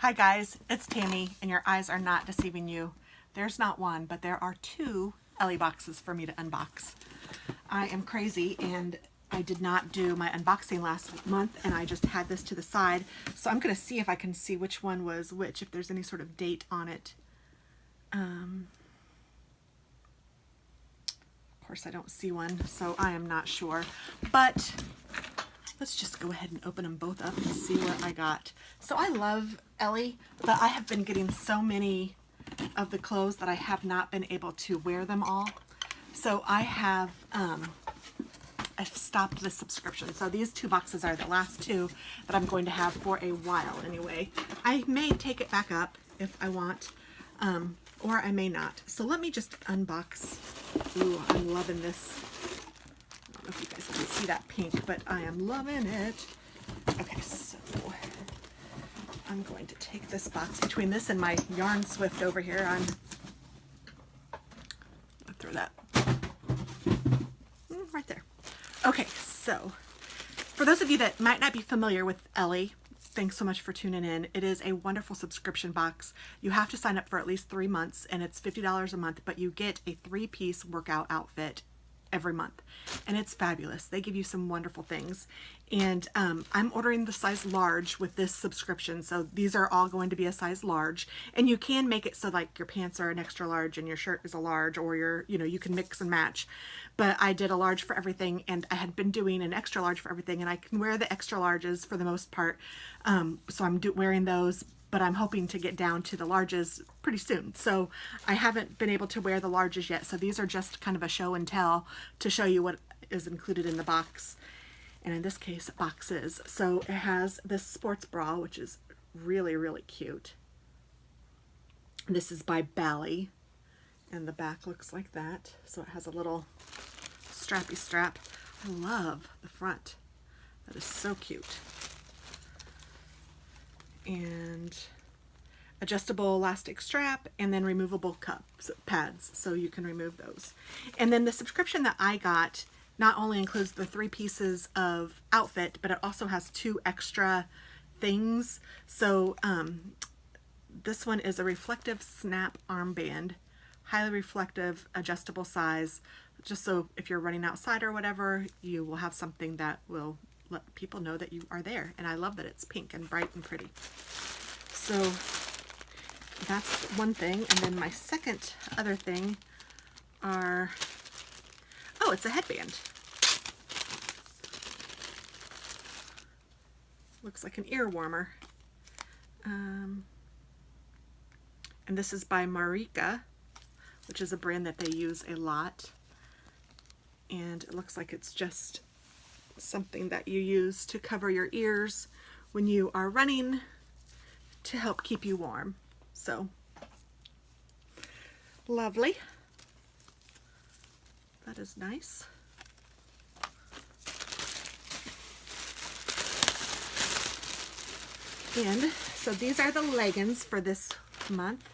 Hi guys, it's Tammy, and your eyes are not deceiving you. There's not one, but there are two Ellie boxes for me to unbox. I am crazy, and I did not do my unboxing last month, and I just had this to the side. So I'm going to see if I can see which one was which, if there's any sort of date on it. Of course, I don't see one, so I am not sure. But let's just go ahead and open them both up and see what I got. So I love Ellie, but I have been getting so many of the clothes that I have not been able to wear them all. So I've stopped the subscription. So these two boxes are the last two that I'm going to have for a while anyway. I may take it back up if I want, or I may not. So let me just unbox. Ooh, I'm loving this. I don't know if you guys can see that pink, but I am loving it. Okay, so I'm going to take this box between this and my Yarn Swift over here. I'm gonna throw that right there. Okay, so for those of you that might not be familiar with Ellie, thanks so much for tuning in. It is a wonderful subscription box. You have to sign up for at least 3 months, and it's $50 a month, but you get a 3-piece workout outfit every month, and it's fabulous. They give you some wonderful things, and I'm ordering the size large with this subscription, so these are all going to be a size large, and you can make it so like your pants are an extra large and your shirt is a large, or you can mix and match. But I did a large for everything, and I had been doing an extra large for everything, and I can wear the extra larges for the most part, so I'm wearing those, but I'm hoping to get down to the larges pretty soon. So I haven't been able to wear the larges yet. So these are just kind of a show and tell to show you what is included in the box. And in this case, boxes. So it has this sports bra, which is really, really cute. This is by Bally, and the back looks like that. So it has a little strappy strap. I love the front. That is so cute. And adjustable elastic strap, and then removable pads, so you can remove those. And then the subscription that I got not only includes the 3 pieces of outfit, but it also has 2 extra things. So this one is a reflective snap armband, highly reflective, adjustable size, just so if you're running outside or whatever, you will have something that will let people know that you are there. And I love that it's pink and bright and pretty. So that's one thing. And then my second other thing it's a headband. Looks like an ear warmer. And this is by Marika, which is a brand that they use a lot. And it looks like it's just something that you use to cover your ears when you are running to help keep you warm. So lovely. That is nice. And so these are the leggings for this month,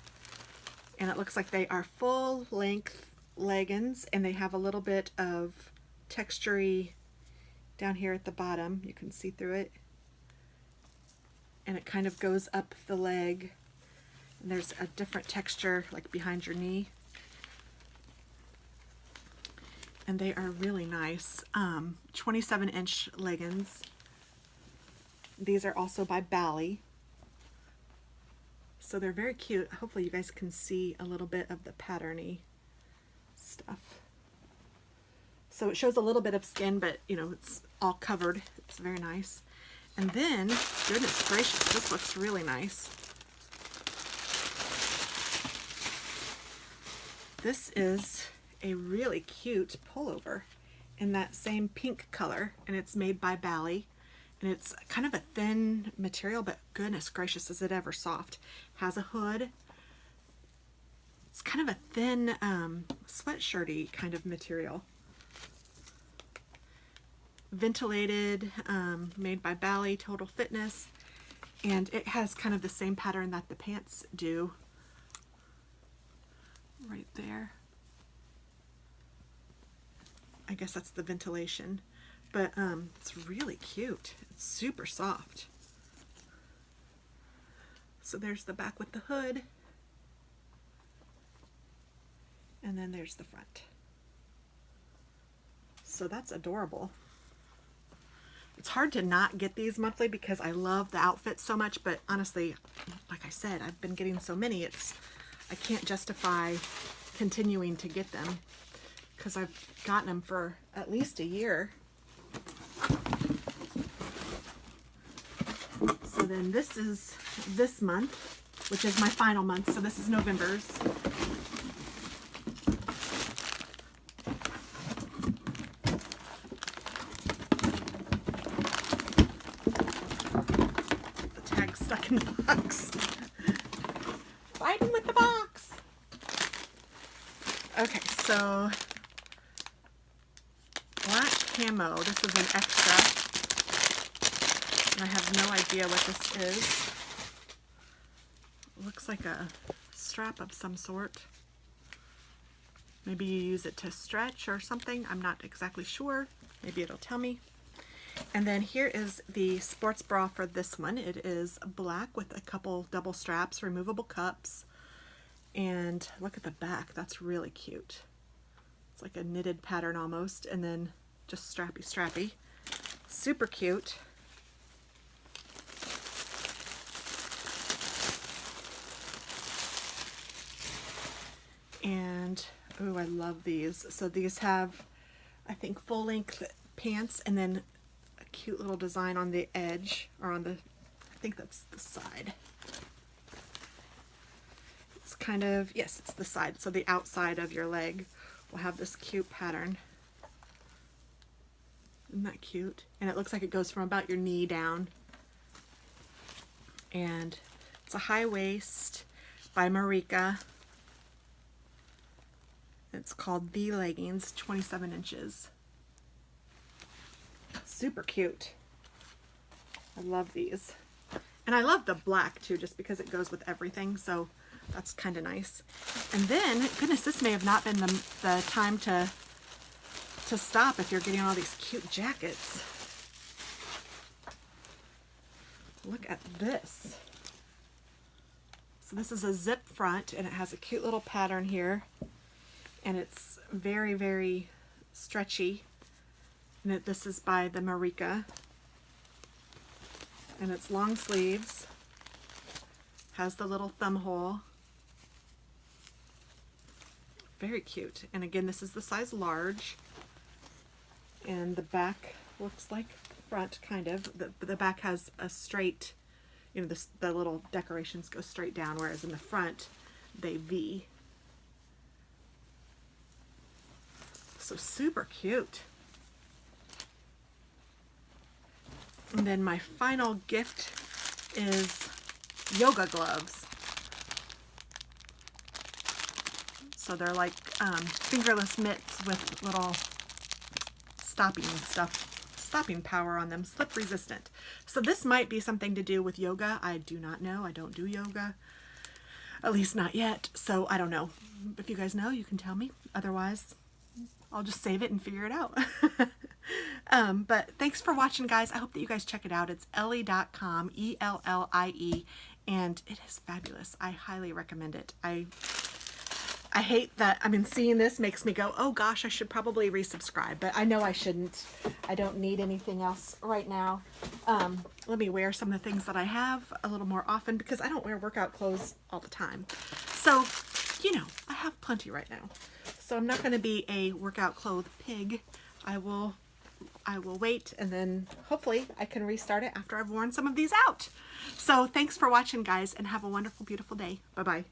and it looks like they are full length leggings, and they have a little bit of textury down here at the bottom. You can see through it, and it kind of goes up the leg, and there's a different texture like behind your knee, and they are really nice. 27-inch leggings. These are also by Bally, so they're very cute. Hopefully you guys can see a little bit of the patterny stuff. So it shows a little bit of skin, but it's all covered. It's very nice. And then, goodness gracious, this looks really nice. This is a really cute pullover in that same pink color, and it's made by Bally. And it's kind of a thin material, but goodness gracious, is it ever soft. Has a hood. It's kind of a thin sweatshirty kind of material. Ventilated, made by Bally, Total Fitness, and it has kind of the same pattern that the pants do right there. I guess that's the ventilation, but it's really cute. It's super soft. So there's the back with the hood. And then there's the front. So that's adorable. It's hard to not get these monthly because I love the outfits so much, but honestly, like I said, I've been getting so many, I can't justify continuing to get them because I've gotten them for at least a year. So then this is this month, which is my final month. So this is November's. The tag's stuck in the box. Fighting with the box. Okay, so black camo. This is an extra. I have no idea what this is. It looks like a strap of some sort. Maybe you use it to stretch or something. I'm not exactly sure. Maybe it'll tell me. And then here is the sports bra for this one. It is black with a couple double straps, removable cups. And look at the back. That's really cute. It's like a knitted pattern almost. And then just strappy, strappy. Super cute. And, oh, I love these. So these have, I think, full length pants and then a cute little design on the edge, or on the, I think that's the side. It's kind of, yes, it's the side. So the outside of your leg will have this cute pattern. Isn't that cute? And it looks like it goes from about your knee down. And it's a high waist by Marika. It's called The Leggings, 27 inches. Super cute. I love these. And I love the black too, just because it goes with everything, so that's kind of nice. And then, goodness, this may have not been the time to stop if you're getting all these cute jackets. Look at this. So this is a zip front, and it has a cute little pattern here. And it's very, very stretchy. And this is by the Marika. And it's long sleeves. Has the little thumb hole. Very cute. And again, this is the size large. And the back looks like the front, kind of. The back has a straight, you know, the little decorations go straight down, whereas in the front, they V. So super cute. And then my final gift is yoga gloves. So they're like fingerless mitts with little stopping power on them, slip resistant. So this might be something to do with yoga. I do not know. I don't do yoga, at least not yet. So I don't know. If you guys know, you can tell me. Otherwise, I'll just save it and figure it out. But thanks for watching, guys. I hope that you guys check it out. It's Ellie.com, E-L-L-I-E, and it is fabulous. I highly recommend it. I hate that, I mean, seeing this makes me go, oh gosh, I should probably resubscribe, but I know I shouldn't. I don't need anything else right now. Let me wear some of the things that I have a little more often because I don't wear workout clothes all the time. So, you know, I have plenty right now. So I'm not going to be a workout clothes pig. I will wait, and then hopefully I can restart it after I've worn some of these out. So thanks for watching, guys, and have a wonderful, beautiful day. Bye-bye.